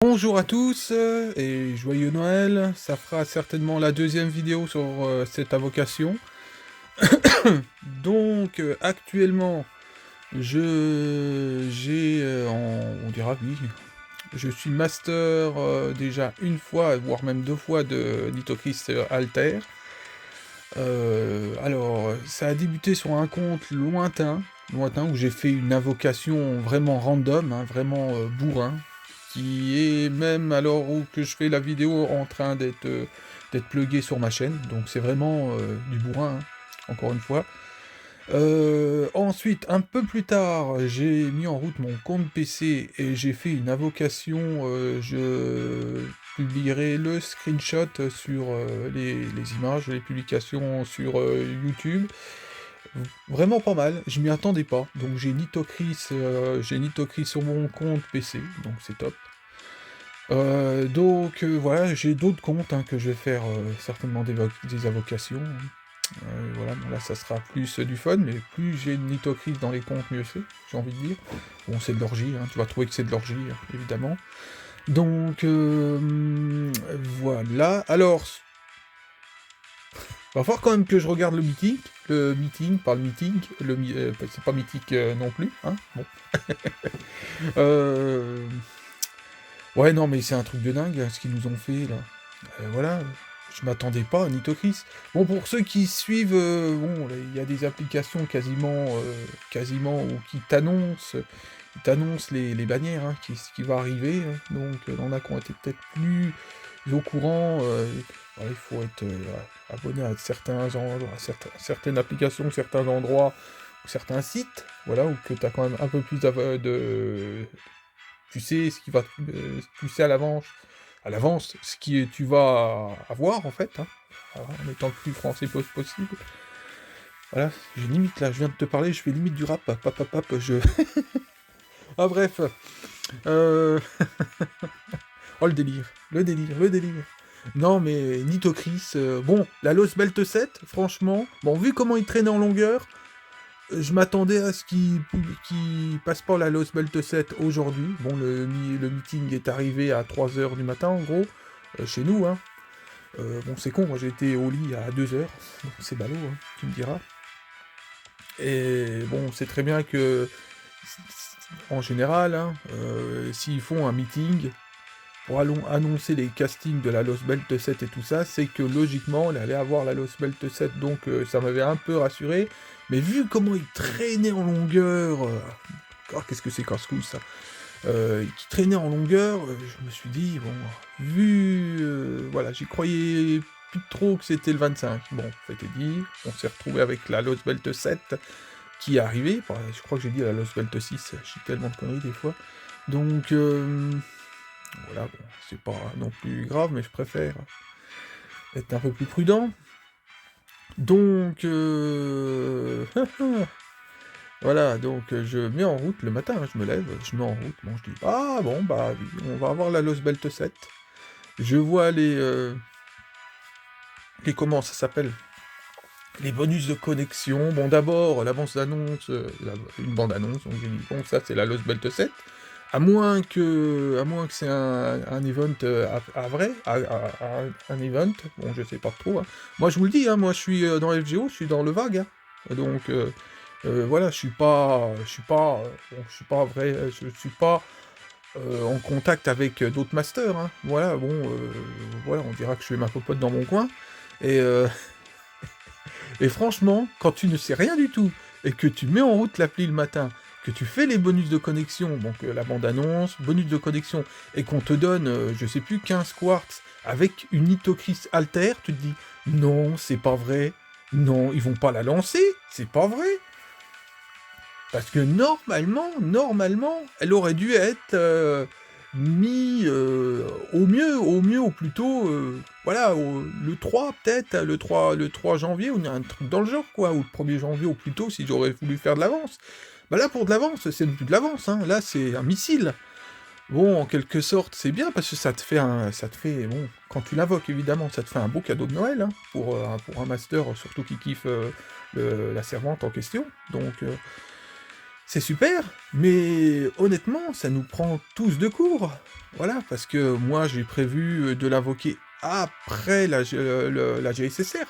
Bonjour à tous et joyeux Noël. Ça fera certainement la deuxième vidéo sur cette invocation. Donc actuellement, on dira oui, je suis master déjà une fois, voire même deux fois de Nitocris Alter. Alors, ça a débuté sur un compte lointain où j'ai fait une invocation vraiment random, hein, vraiment bourrin, qui est même alors où que je fais la vidéo en train d'être plugué sur ma chaîne, donc c'est vraiment du bourrin, hein, encore une fois. Ensuite, un peu plus tard, j'ai mis en route mon compte PC et j'ai fait une invocation, je publierai le screenshot sur les images, les publications sur YouTube. Vraiment pas mal, je m'y attendais pas. Donc j'ai Nitocris sur mon compte PC, donc c'est top. Voilà, j'ai d'autres comptes hein, que je vais faire certainement des invocations. Voilà, bon là ça sera plus du fun, mais plus j'ai de Nitocris dans les comptes, mieux c'est, j'ai envie de dire. Bon, c'est de l'orgie, hein, tu vas trouver que c'est de l'orgie, évidemment. Donc, voilà. Alors, va falloir quand même que je regarde pas le meeting, c'est pas mythique non plus, hein, bon. Euh, Ouais, non, mais c'est un truc de dingue, ce qu'ils nous ont fait, là. Voilà, je m'attendais pas à Nitocris. Bon, pour ceux qui suivent, bon, il y a des applications quasiment, ou qui t'annoncent les bannières, hein, ce qui va arriver, hein. Donc, il y en a qui ont été peut-être plus au courant. Il faut être abonné à certains endroits, certaines applications, certains endroits, ou certains sites, voilà, où que tu as quand même un peu plus de tu sais ce qui va, tu sais à l'avance ce qui tu vas avoir en fait, hein, en étant le plus français possible. Voilà, j'ai limite là, je viens de te parler, je fais limite du rap, je. Ah bref, euh... oh le délire. Non mais Nitocris, bon, la Lost Belt 7, franchement, bon vu comment il traînait en longueur, je m'attendais à ce qu'il passe pas la Lost Belt 7 aujourd'hui. Bon, le meeting est arrivé à 3h du matin, en gros, chez nous, hein. Bon, c'est con, moi j'ai été au lit à 2h, c'est ballot, hein, tu me diras. Et bon, c'est très bien que, en général, hein, s'ils font un meeting pour annoncer les castings de la Lost Belt 7 et tout ça, c'est que logiquement, on allait avoir la Lost Belt 7, donc ça m'avait un peu rassuré. Mais vu comment il traînait en longueur, oh, qu'est-ce que c'est casse-cou ça, qui traînait en longueur, je me suis dit, bon, voilà, j'y croyais plus trop que c'était le 25. Bon, ça a été dit, on s'est retrouvé avec la Lost Belt 7 qui est arrivée, je crois que j'ai dit la Lost Belt 6, je dis tellement de conneries des fois. Donc, voilà, bon, c'est pas non plus grave, mais je préfère être un peu plus prudent. Donc, voilà, donc je mets en route le matin, hein, je me lève, je mets en route, bon, je dis, ah bon, bah oui, on va avoir la Lost Belt 7. Je vois comment ça s'appelle, les bonus de connexion. Bon, d'abord, l'avance d'annonce, une bande-annonce, donc j'ai dit, bon, ça c'est la Lost Belt 7. À moins que c'est un event à vrai, un event, bon, je sais pas trop, hein. Moi, je vous le dis, hein, moi, je suis dans FGO, je suis dans le vague, hein. Donc, voilà, je suis pas vrai, je suis pas en contact avec d'autres masters, hein. Voilà, bon, voilà, on dira que je fais ma popote dans mon coin, et, et franchement, quand tu ne sais rien du tout, et que tu mets en route l'appli le matin, que tu fais les bonus de connexion, donc la bande-annonce, bonus de connexion, et qu'on te donne, je sais plus, 15 quartz avec une Nitocris Alter, tu te dis, non, c'est pas vrai, non, ils vont pas la lancer, c'est pas vrai. Parce que normalement, elle aurait dû être mis au mieux, au plus tôt, voilà, le 3 peut-être, le 3 janvier, ou un truc dans le genre, quoi, ou le 1er janvier au plus tôt, si j'aurais voulu faire de l'avance. Bah là, pour de l'avance, c'est plus de l'avance, hein, là, c'est un missile. Bon, en quelque sorte, c'est bien, parce que bon, quand tu l'invoques, évidemment, ça te fait un beau cadeau de Noël, hein, pour un master, surtout qui kiffe la servante en question, donc... c'est super, mais honnêtement, ça nous prend tous de court. Voilà, parce que moi, j'ai prévu de l'invoquer après la GSSR.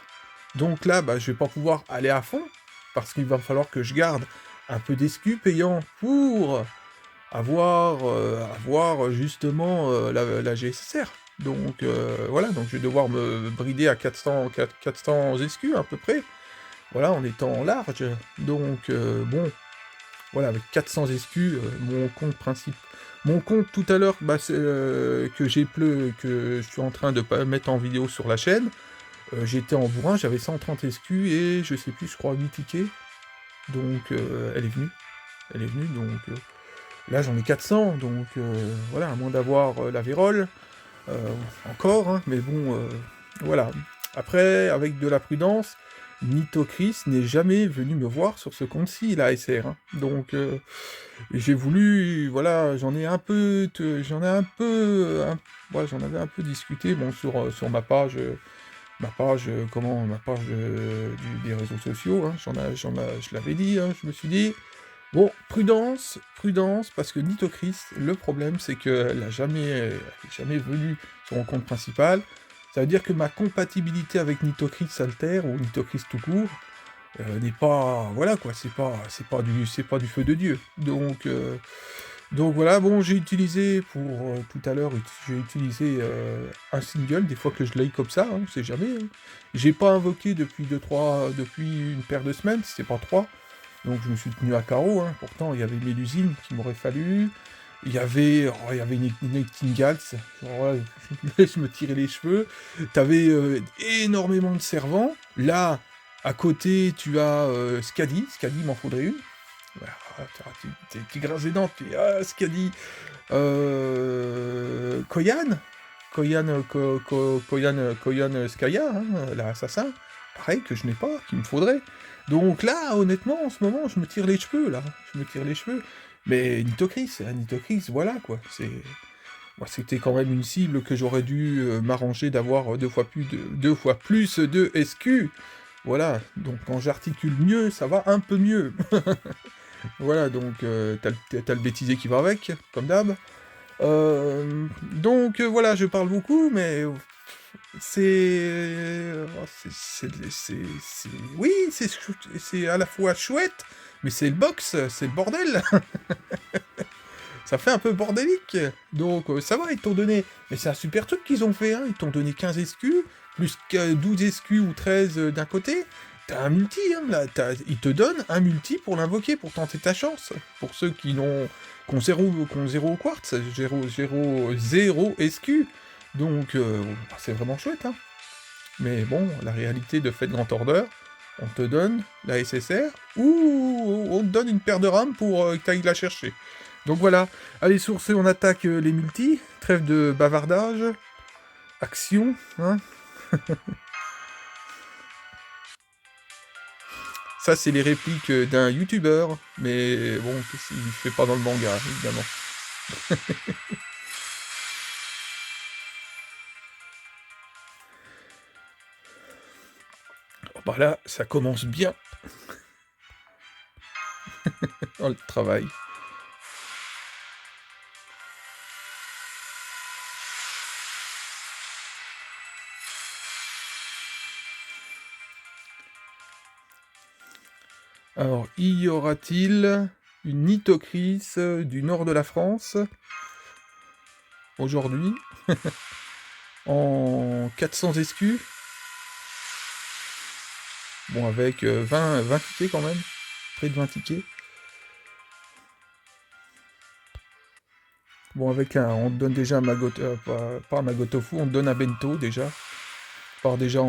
Donc là, bah, je vais pas pouvoir aller à fond, parce qu'il va falloir que je garde un peu d'escu payant pour avoir justement la GSSR. Donc voilà, donc je vais devoir me brider à 400 SQ à peu près, voilà, en étant large. Donc bon, voilà, avec 400 SQ, mon compte tout à l'heure, bah, que je suis en train de pas mettre en vidéo sur la chaîne, j'étais en bourrin, j'avais 130 SQ et je sais plus, je crois 8 tickets. Donc elle est venue. Elle est venue, donc là j'en ai 400, donc voilà, à moins d'avoir la vérole, euh, encore, hein, mais bon, voilà. Après, avec de la prudence, Nitocris n'est jamais venu me voir sur ce compte-ci, la SR, hein. Donc j'ai voulu, voilà, j'en avais un peu discuté, bon, sur ma page, des réseaux sociaux, hein, je l'avais dit, hein, je me suis dit, bon, prudence, prudence, parce que Nitocris, le problème, c'est qu'elle n'a jamais venu sur mon compte principal. Ça veut dire que ma compatibilité avec Nitocris Alter, ou Nitocris tout court, n'est pas... Voilà, quoi, c'est pas du feu de Dieu. Donc voilà, bon, j'ai utilisé tout à l'heure, j'ai utilisé un single, des fois que je l'ai comme ça, hein, on sait jamais, hein. J'ai pas invoqué depuis une paire de semaines, si c'est pas trois. Donc je me suis tenu à carreau, hein. Pourtant il y avait Mélusine qui m'aurait fallu, il y avait Nightingales, voilà, je me tirais les cheveux, t'avais énormément de servants, là, à côté, tu as Skadi m'en faudrait une, voilà, t'es grince des dents, tu dis, ah, Skadi, Koyan Skaya, hein, l'assassin, pareil que je n'ai pas, qu'il me faudrait. Donc là, honnêtement, en ce moment, je me tire les cheveux, là. Je me tire les cheveux. Mais Nitocris, voilà, quoi. C'était quand même une cible que j'aurais dû m'arranger d'avoir deux fois plus de SQ. Voilà, donc quand j'articule mieux, ça va un peu mieux. Voilà, donc t'as le bêtisier qui va avec, comme d'hab. Donc voilà, je parle beaucoup, mais oui, c'est à la fois chouette, mais c'est le box, c'est le bordel. Ça fait un peu bordélique. Donc ça va, ils t'ont donné... Mais c'est un super truc qu'ils ont fait, hein. Ils t'ont donné 15 SQ, plus que 12 SQ ou 13 d'un côté. T'as un multi, hein, là. Ils te donnent un multi pour l'invoquer, pour tenter ta chance. Pour ceux qui ont zéro quartz, zéro SQ. Donc c'est vraiment chouette, hein. Mais bon, la réalité de Fate Grand Order, on te donne la SSR, ou on te donne une paire de rames pour que tu ailles la chercher. Donc voilà, allez, sur ce, on attaque les multis, trêve de bavardage, action, hein. Ça, c'est les répliques d'un youtubeur, mais bon, il fait pas dans le manga, évidemment. Oh, bah là, ça commence bien. Dans le travail. Alors, y aura-t-il une Nitocris du nord de la France aujourd'hui en 400 SQ? Bon, avec 20 tickets quand même, près de 20 tickets. Bon, on te donne déjà un pas un Magotofu, on te donne un bento déjà. Part déjà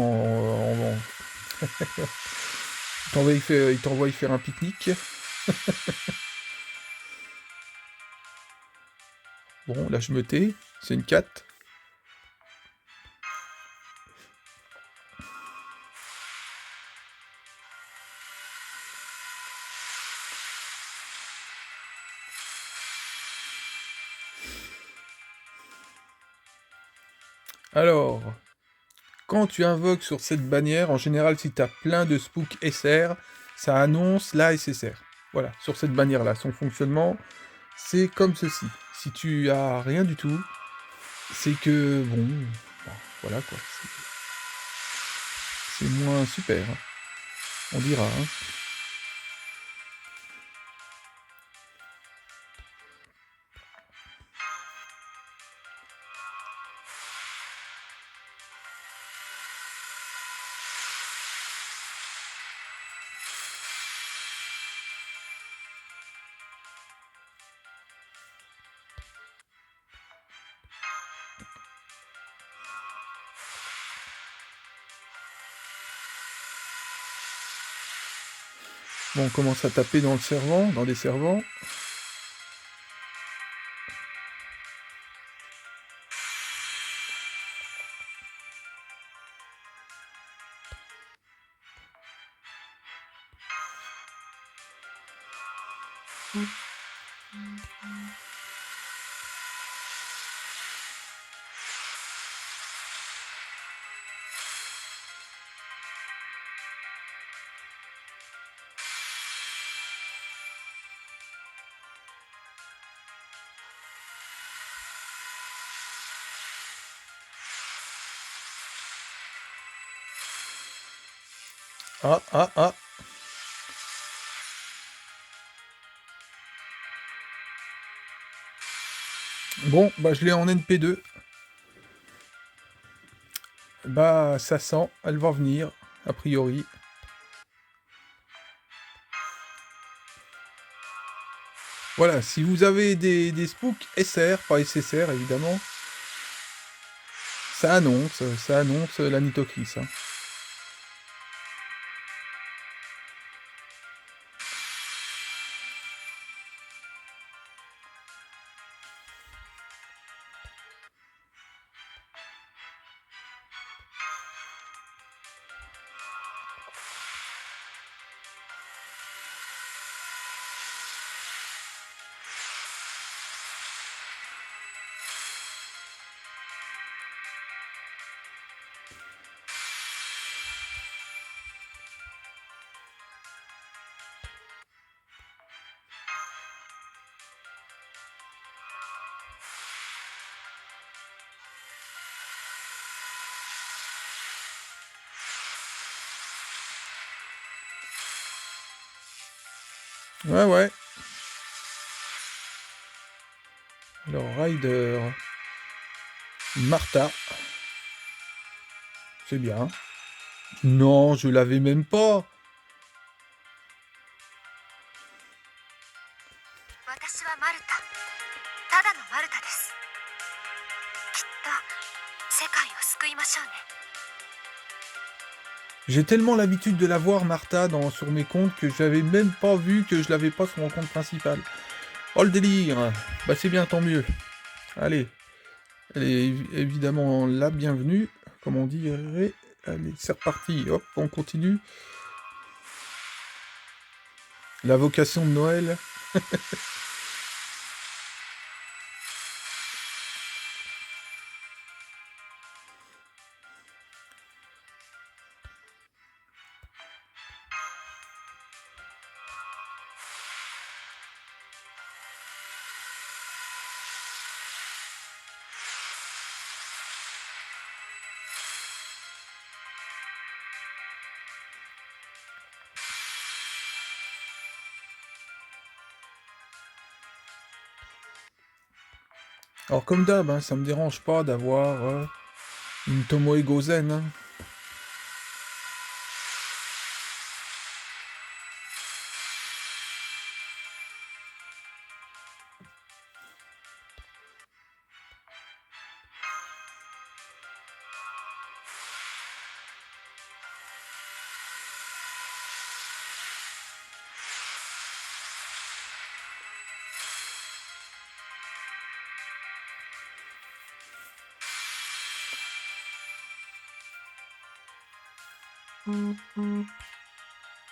il t'envoie y faire un pique-nique. Bon, là je me tais, c'est une 4. Alors, quand tu invoques sur cette bannière, en général, si tu as plein de spook SR, ça annonce la SSR. Voilà, sur cette bannière-là. Son fonctionnement, c'est comme ceci. Si tu as rien du tout, c'est que, bon, voilà quoi, c'est moins super, hein. On dira, hein. Bon, on commence à taper dans le servant, dans des servants. Ah, ah, ah. Bon, bah je l'ai en NP2. Bah ça sent, elle va venir, a priori. Voilà, si vous avez des spooks SR, pas SSR évidemment, ça annonce la Nitocris, hein. Ouais, ouais. Alors, Rider. Martha. C'est bien. Non, je l'avais même pas. 私はマルタ。ただのマルタです。きっと世界を救いましょうね。J'ai tellement l'habitude de la voir, Martha, sur mes comptes, que j'avais même pas vu que je l'avais pas sur mon compte principal. Oh le délire. Bah c'est bien, tant mieux. Allez. Elle est évidemment la bienvenue, comme on dirait. Allez, c'est reparti. Hop, on continue. La vocation de Noël. Alors comme d'hab, hein, ça me dérange pas d'avoir une Tomoe Gozen, hein.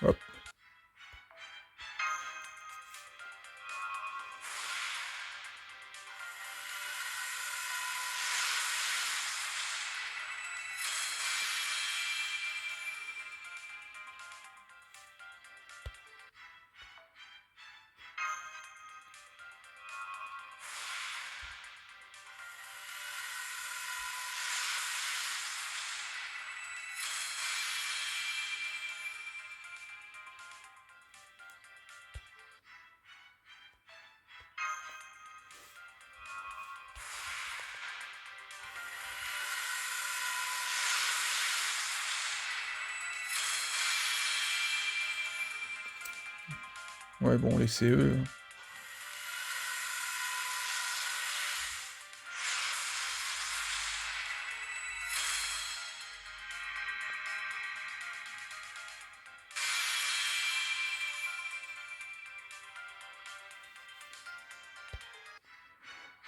Hop. Ouais, bon, les CE...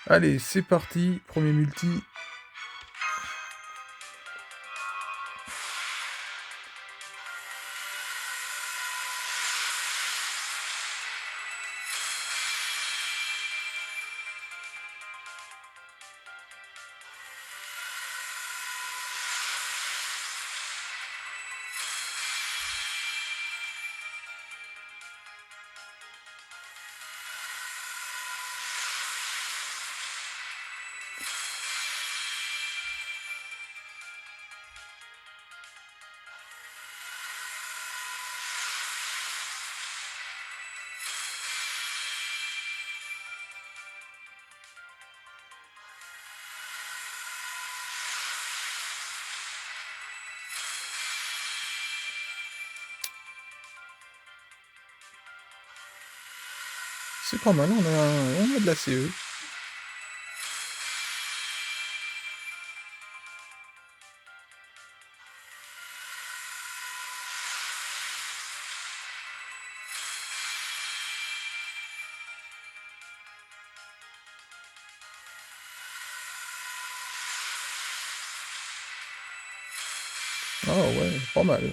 Allez, c'est parti, premier multi. C'est pas mal, on a de la CE. Ah ouais, pas mal.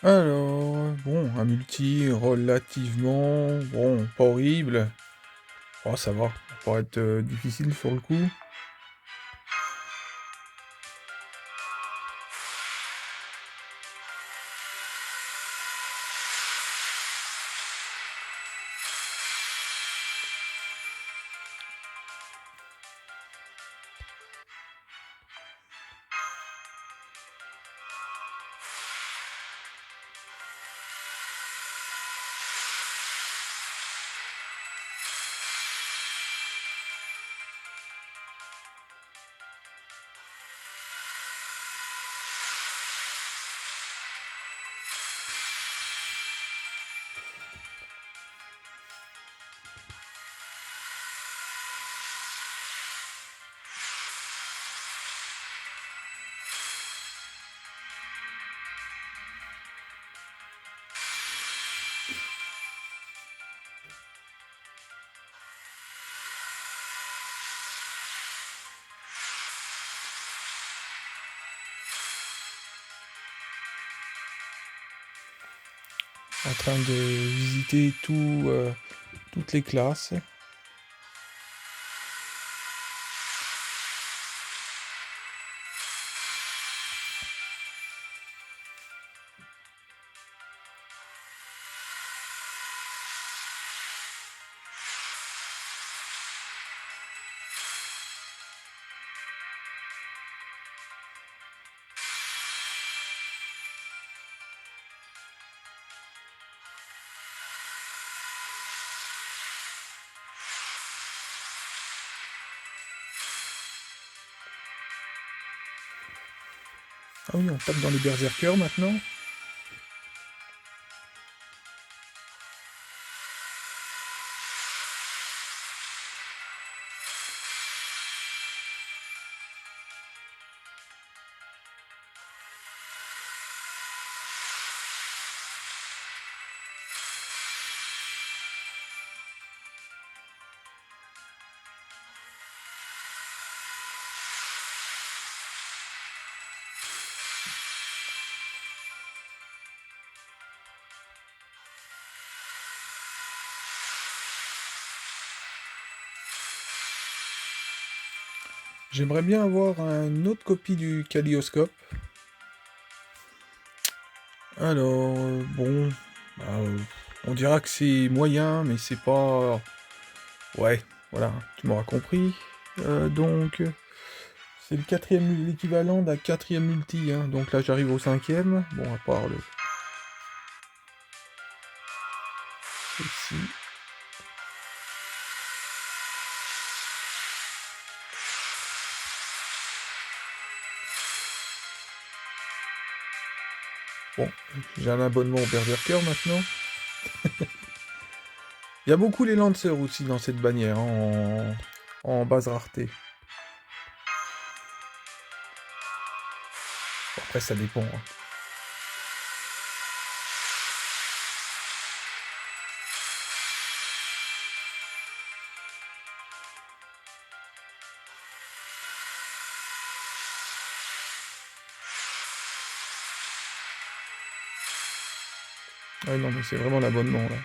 Alors, bon, un multi relativement... Bon, pas horrible. Oh, ça va, ça va être difficile sur le coup. En train de visiter toutes les classes. Ah oui, on tape dans les berserkers maintenant. J'aimerais bien avoir une autre copie du kaléidoscope. Alors, bon, bah, on dira que c'est moyen, mais c'est pas... Ouais, voilà, tu m'auras compris. Donc, c'est le quatrième, l'équivalent d'un quatrième multi, hein. Donc là, j'arrive au cinquième. Bon, à part le... Ici. Bon, j'ai un abonnement au Berserker maintenant. Il y a beaucoup les Lancers aussi dans cette bannière, hein, en base rareté. Bon, après, ça dépend, hein. Ouais, non, mais c'est vraiment l'abonnement, là.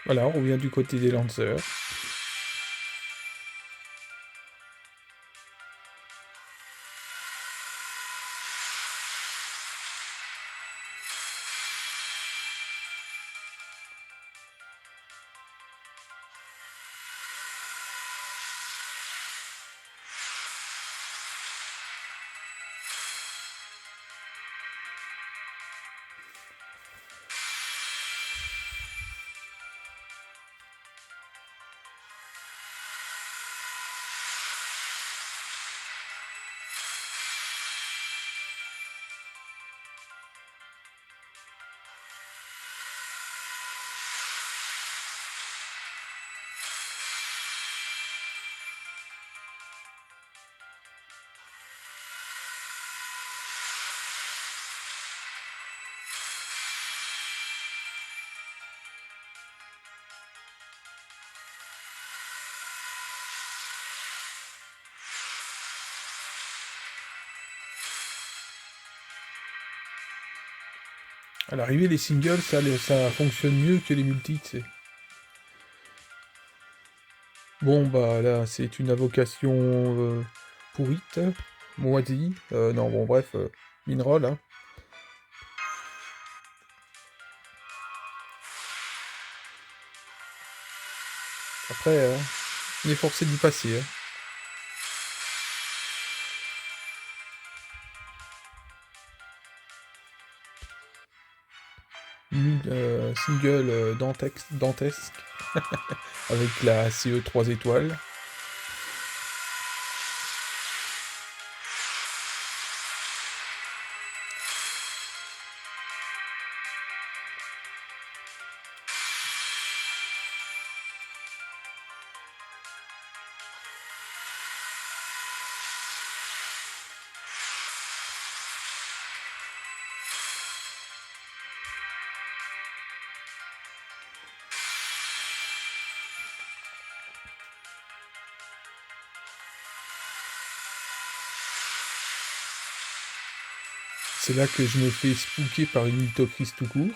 Voilà, on revient du côté des Lancers. À l'arrivée, les singles, ça fonctionne mieux que les multis, tu sais. Bon, bah là, c'est une invocation pourrite, moisie. Non, bon, bref, mineral, hein. Après, on est forcé d'y passer, hein. Single dantesque, avec la CE 3 étoiles. C'est là que je me fais spooker par une mythocrise tout court.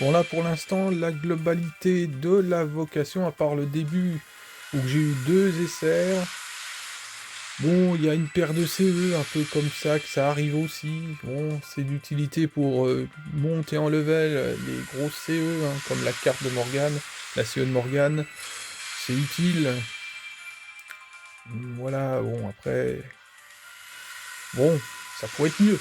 Bon là pour l'instant la globalité de la vocation, à part le début Donc j'ai eu 2 essais. Bon, il y a une paire de CE, un peu comme ça, que ça arrive aussi. Bon, c'est d'utilité pour monter en level les grosses CE, hein, comme la carte de Morgane, la CE de Morgane. C'est utile. Voilà, bon, après... Bon, ça pourrait être mieux.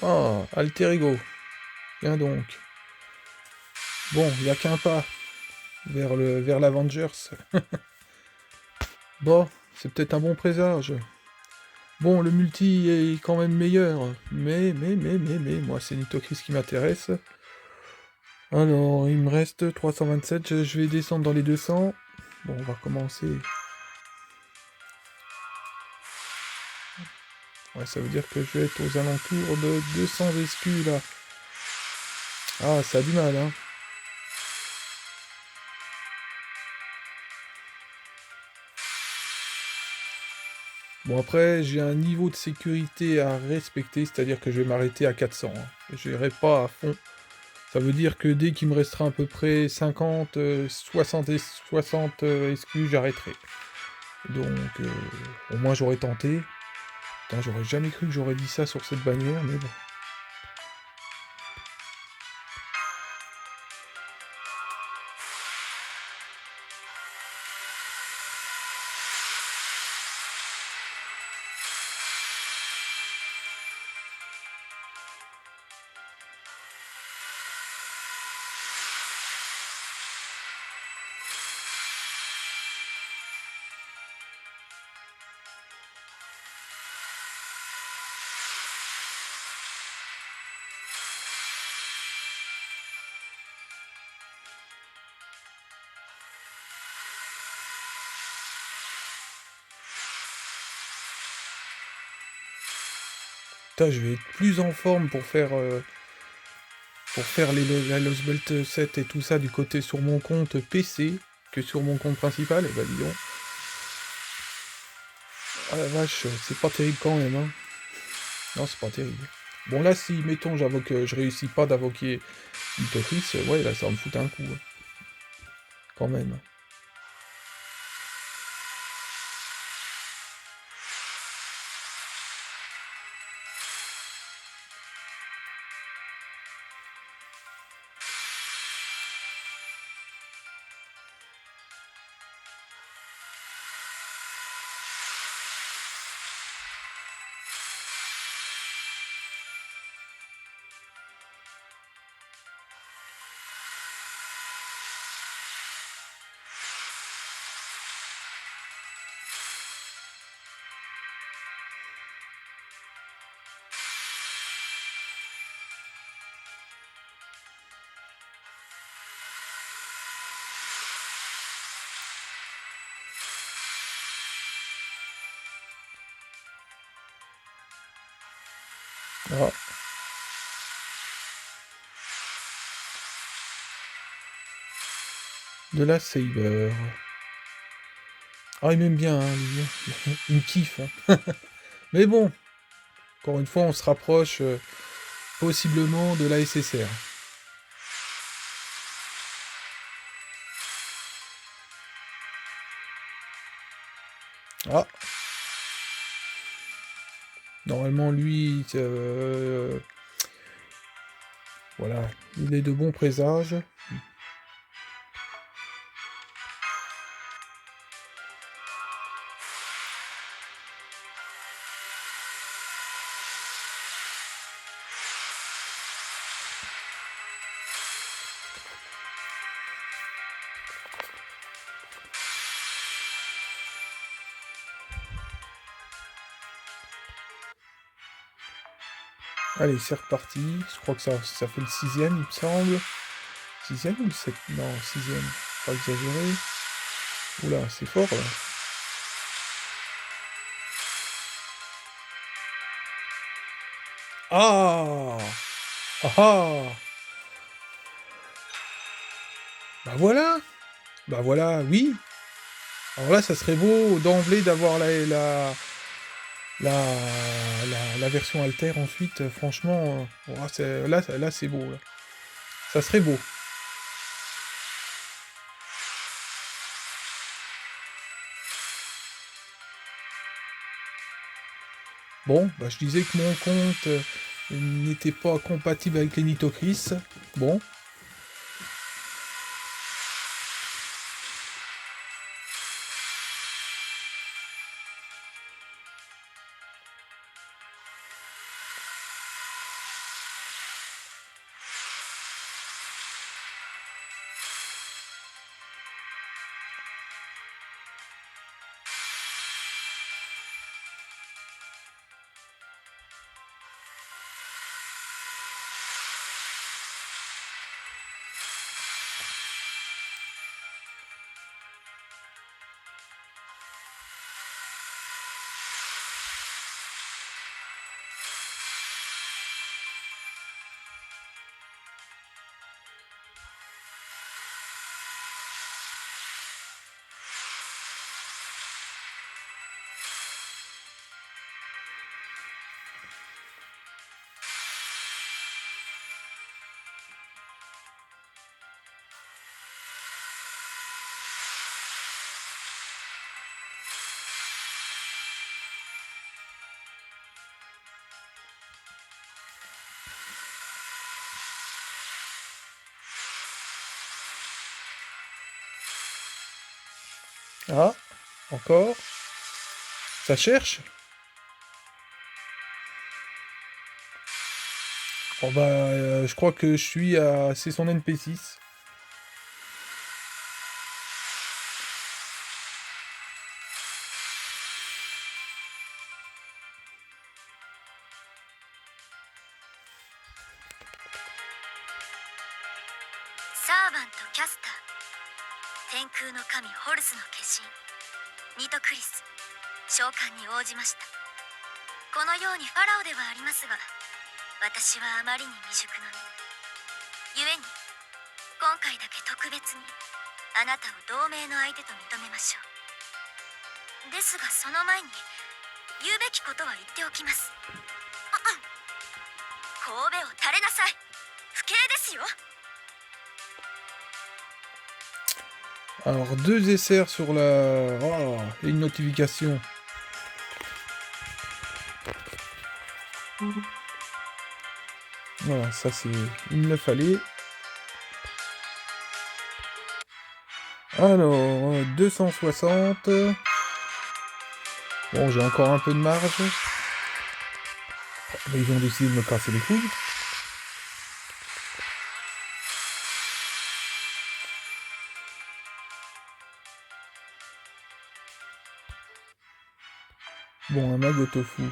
Ah, Alter Ego. Tiens donc. Bon, il n'y a qu'un pas vers l'Avengers. Bon, c'est peut-être un bon présage. Bon, le multi est quand même meilleur, mais, moi c'est Nitocris qui m'intéresse. Alors, il me reste 327, je vais descendre dans les 200. Bon, on va commencer. Ouais, ça veut dire que je vais être aux alentours de 200 SQ là. Ah, ça a du mal, hein. Bon, après, j'ai un niveau de sécurité à respecter, c'est-à-dire que je vais m'arrêter à 400. Hein. Je n'irai pas à fond. Ça veut dire que dès qu'il me restera à peu près 50, 60, 60 SQ, j'arrêterai. Donc, au moins j'aurais tenté. Putain, j'aurais jamais cru que j'aurais dit ça sur cette bannière, mais bon. Putain, je vais être plus en forme pour faire la Lost Belt 7 et tout ça du côté sur mon compte PC que sur mon compte principal. Et bah dis donc. Ah la vache, c'est pas terrible quand même, hein. Non, c'est pas terrible. Bon là, si, mettons, je réussis pas d'invoquer Nitocris, ouais, là, ça va me foutre un coup, hein. Quand même. Ah. De la Saber. Ah, il m'aime bien, hein, lui. Il me kiffe, hein. Mais bon, encore une fois, on se rapproche possiblement de la SSR. Ah. Normalement, lui, voilà, il est de bons présages. Allez, c'est reparti. Je crois que ça fait le 6ème, il me semble. 6ème ou le 7? Non, 6ème. Pas exagéré. Oula, c'est fort, là. Ah! Ah ah! Bah voilà! Bah voilà, oui! Alors là, ça serait beau d'emblée d'avoir la version alter ensuite, franchement, ouah, là c'est beau, là. Ça serait beau. Bon, bah je disais que mon compte n'était pas compatible avec les Nitocris. Bon. Ah, encore. Ça cherche. Bon bah, je crois que je suis à... C'est son NP6.サーバントキャスター天空の神ホルスの化身ニトクリス召喚に応じました。このようにファラオではありますが、私はあまりに未熟の身。故に今回だけ特別にあなたを同盟の相手と認めましょう。ですがその前に言うべきことは言っておきます。神戸を垂れなさい。不敬ですよ。Alors, 2 essais sur la... Oh, et une notification. Voilà, ça c'est... Il me le fallait. Alors, 260. Bon, j'ai encore un peu de marge. Mais ils ont décidé de me casser les couilles. Bon, un mago tofu.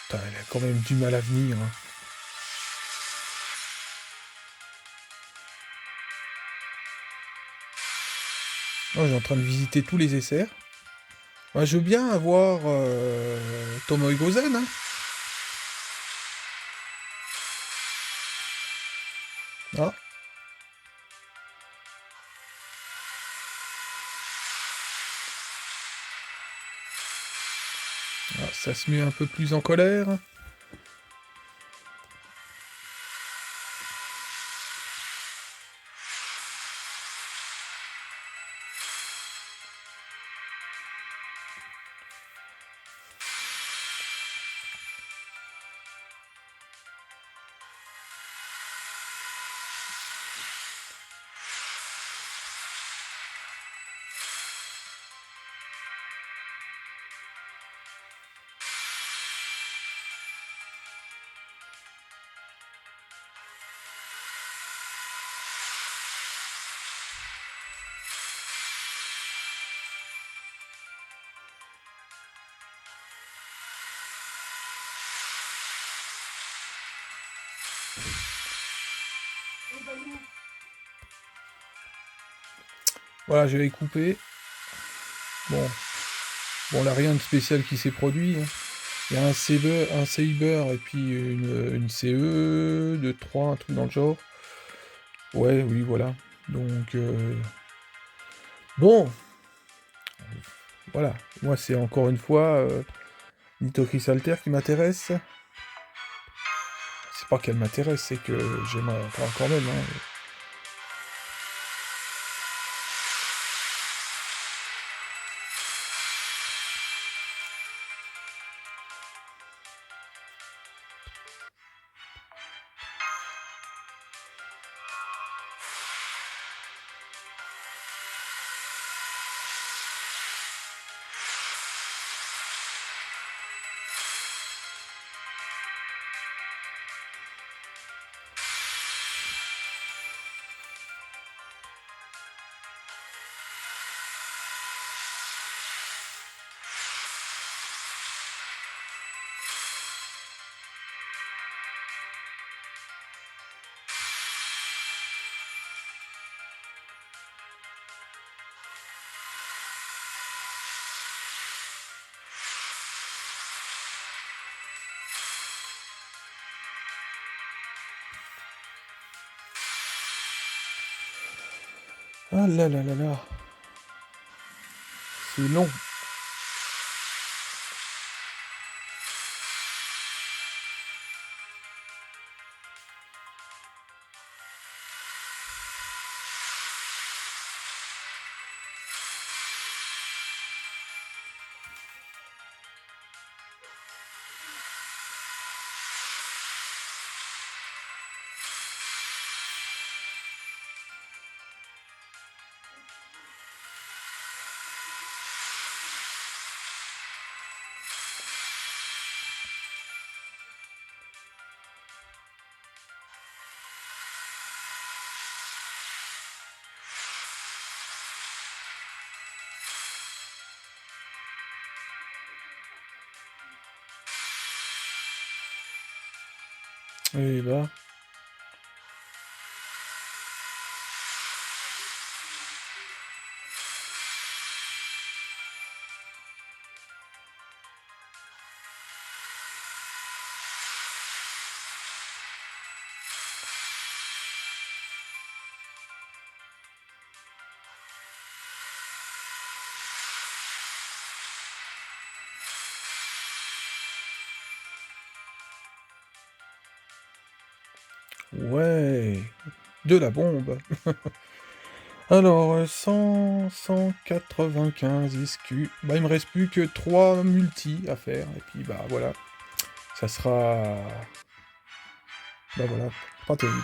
Putain, elle a quand même du mal à venir. Hein. Oh, j'ai en train de visiter tous les essais. Moi, je veux bien avoir Tomoe Gozen. Hein. Ah. Ah, ça se met un peu plus en colère. Voilà, j'avais coupé. Bon, bon là, rien de spécial qui s'est produit, hein. Il y a un Saber et puis une CE, 2, 3, un truc dans le genre. Ouais, oui, voilà. Donc, bon, voilà. Moi, c'est encore une fois Nitocris Alter qui m'intéresse. C'est pas qu'elle m'intéresse, c'est que j'aimerais, enfin, quand même, hein. Ah là là là là. C'est long. Et bah. Ouais. De la bombe. Alors, 195 SQ. Bah, il me reste plus que 3 multi à faire. Et puis, bah, voilà. Ça sera... Bah, voilà. Pas terrible.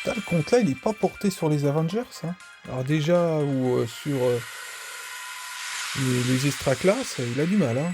Putain, le compte là, il est pas porté sur les Avengers, hein. Alors déjà, ou sur les extra classes, il a du mal, hein.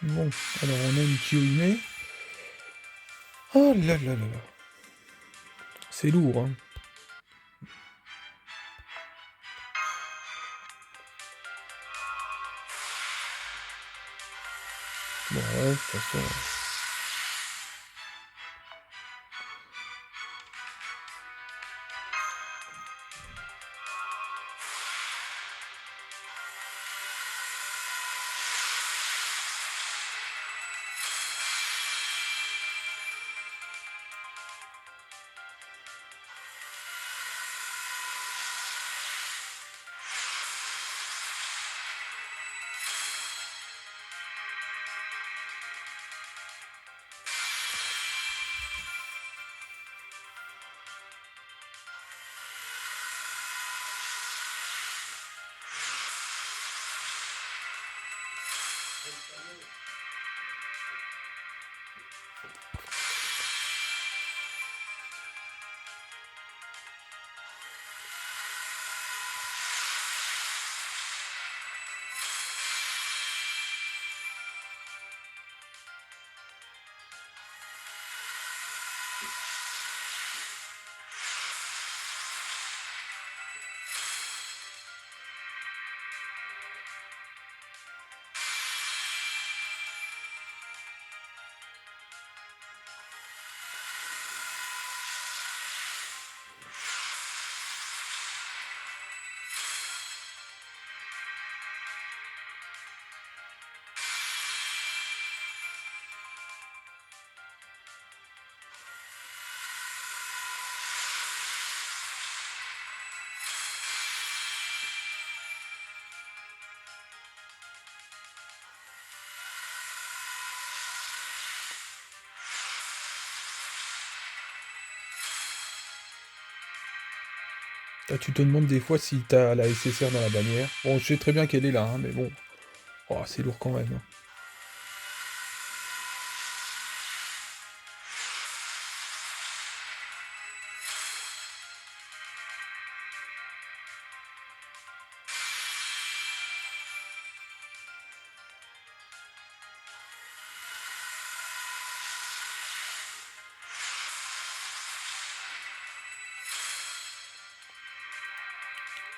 Bon, alors on a une Kiyohime. Oh là là là là. C'est lourd, hein. Bon, ouais, de toute façon... Ah, tu te demandes des fois si t'as la SSR dans la bannière. Bon, je sais très bien qu'elle est là, hein, mais bon. Oh, c'est lourd quand même, hein.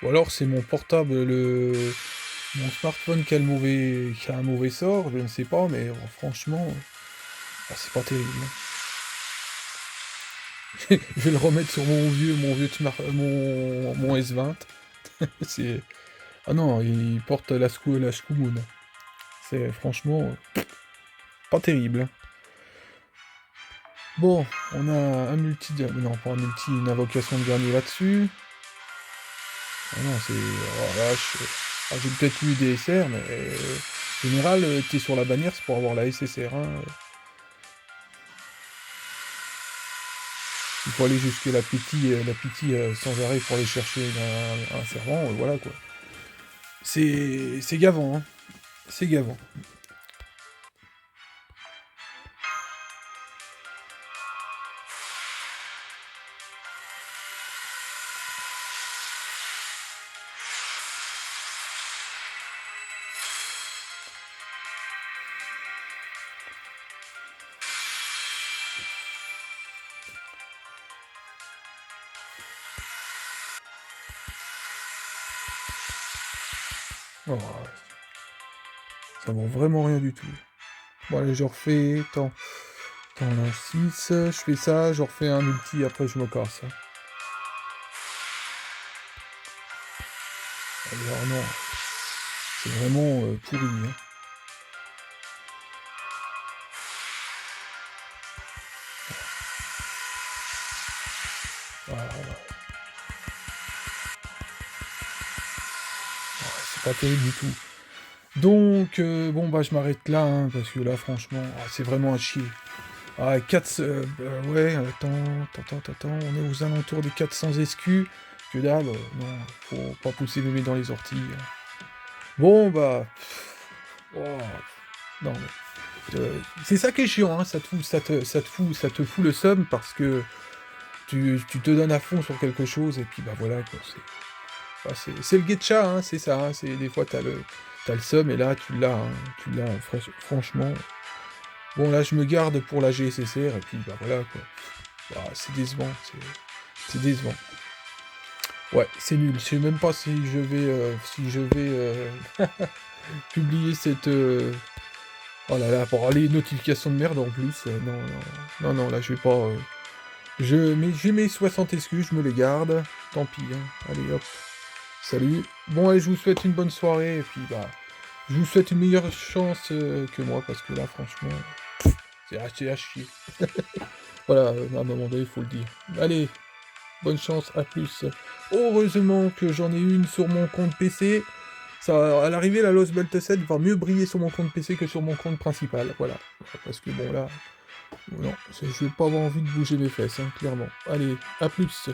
Ou alors c'est mon portable, mon smartphone qui a un mauvais sort, je ne sais pas, mais franchement, c'est pas terrible, hein. Je vais le remettre sur mon S20. C'est... Ah non, il porte la Shkumun. C'est franchement pas terrible, hein. Bon, on a un multi... Non, pas un multi, une invocation de dernier là-dessus. Ah non, c'est... Oh la vache. Ah, j'ai peut-être eu des SR, mais... En général, t'es sur la bannière, c'est pour avoir la SSR, hein. Il faut aller jusqu'à la pitié sans arrêt pour aller chercher un servant, voilà quoi. C'est gavant, hein. C'est gavant. Oh, ça vaut vraiment rien du tout. Bon allez, je refais... Attends, là, 6, je fais ça, je refais un multi, après je me casse, hein. Alors non, c'est vraiment pourri, hein. Ah, c'est pas terrible du tout. Donc, bon, bah, je m'arrête là, hein, parce que là, franchement, c'est vraiment à chier. Ah, 4... ouais, attends, on est aux alentours des 400 SQ. Que dalle, non, faut pas pousser bébé dans les orties, hein. Bon, bah... oh, non, mais... c'est ça qui est chiant, hein, ça te fout le seum, parce que tu te donnes à fond sur quelque chose, et puis, bah, voilà, quoi, c'est le gacha, hein, c'est ça, hein, c'est des fois, t'as le seum, et là, tu l'as, hein, franchement. Bon, là, je me garde pour la GSSR, et puis, bah, voilà, quoi. Bah, c'est décevant, c'est décevant. Ouais, c'est nul. Je sais même pas si je vais publier cette... Oh là là, pour les notifications de merde en plus. Non, non, non, non, là, je vais pas... j'ai mes 60 excuses, je me les garde. Tant pis, hein. Allez, hop. Salut. Bon, allez, je vous souhaite une bonne soirée, et puis, bah... Je vous souhaite une meilleure chance que moi, parce que là, franchement... C'est à chier. Voilà, à un moment donné, il faut le dire. Allez, bonne chance, à plus. Heureusement que j'en ai une sur mon compte PC. Ça, à l'arrivée, la Lost Belt 7 va mieux briller sur mon compte PC que sur mon compte principal. Voilà. Parce que bon, là, non, je vais pas avoir envie de bouger mes fesses, hein, clairement. Allez, à plus.